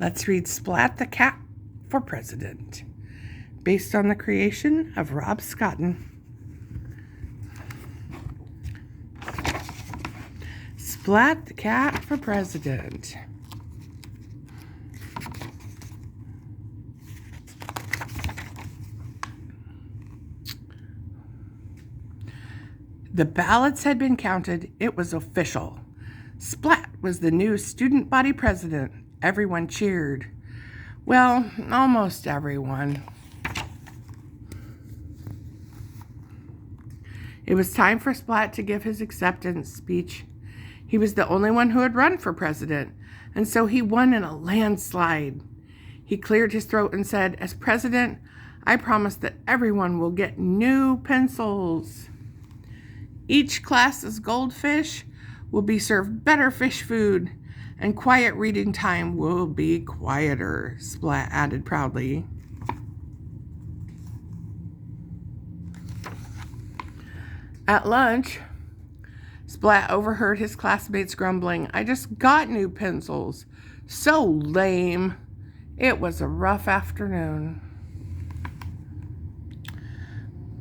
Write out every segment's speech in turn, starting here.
Let's read Splat the Cat for President, based on the creation of Rob Scotton. Splat the Cat for President. The ballots had been counted. It was official. Splat was the new student body president. Everyone cheered. Well, almost everyone. It was time for Splat to give his acceptance speech. He was the only one who had run for president, and so he won in a landslide. He cleared his throat and said, "As president, I promise that everyone will get new pencils. Each class's goldfish will be served better fish food, and quiet reading time will be quieter," Splat added proudly. At lunch, Splat overheard his classmates grumbling, "I just got new pencils. So lame." It was a rough afternoon.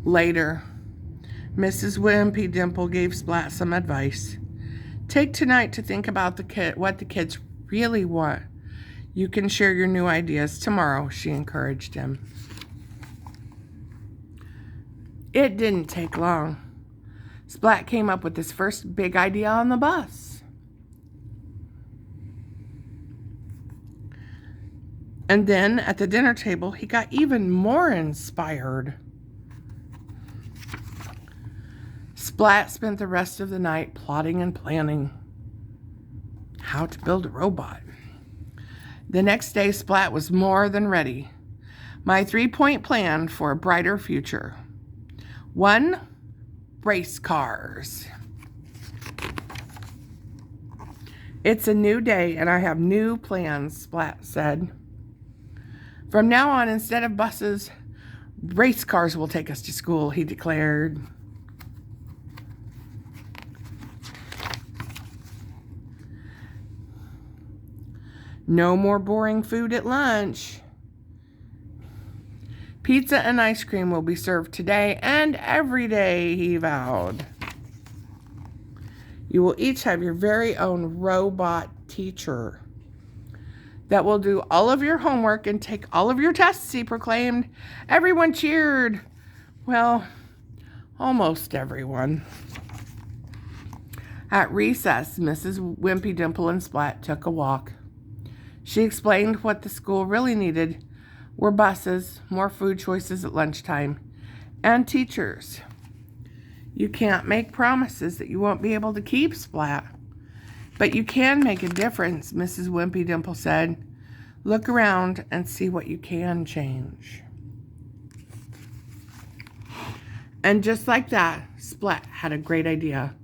Later, Mrs. Wimpy Dimple gave Splat some advice. "Take tonight to think about what the kids really want. You can share your new ideas tomorrow," she encouraged him. It didn't take long. Splat came up with his first big idea on the bus. And then at the dinner table, he got even more inspired. Splat spent the rest of the night plotting and planning how to build a robot. The next day, Splat was more than ready. "My 3-point plan for a brighter future. 1, race cars. It's a new day and I have new plans," Splat said. "From now on, instead of buses, race cars will take us to school," he declared. "No more boring food at lunch. Pizza and ice cream will be served today and every day," he vowed. "You will each have your very own robot teacher that will do all of your homework and take all of your tests," he proclaimed. Everyone cheered. Well, almost everyone. At recess, Mrs. Wimpy Dimple and Splat took a walk. She explained what the school really needed were buses, more food choices at lunchtime, and teachers. "You can't make promises that you won't be able to keep, Splat, but you can make a difference," Mrs. Wimpy Dimple said. "Look around and see what you can change." And just like that, Splat had a great idea.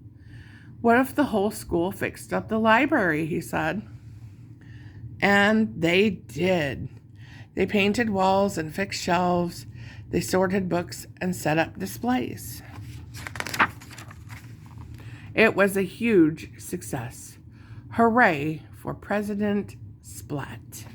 "What if the whole school fixed up the library?" he said. And they did. They painted walls and fixed shelves. They sorted books and set up displays. It was a huge success. Hooray for President Splat.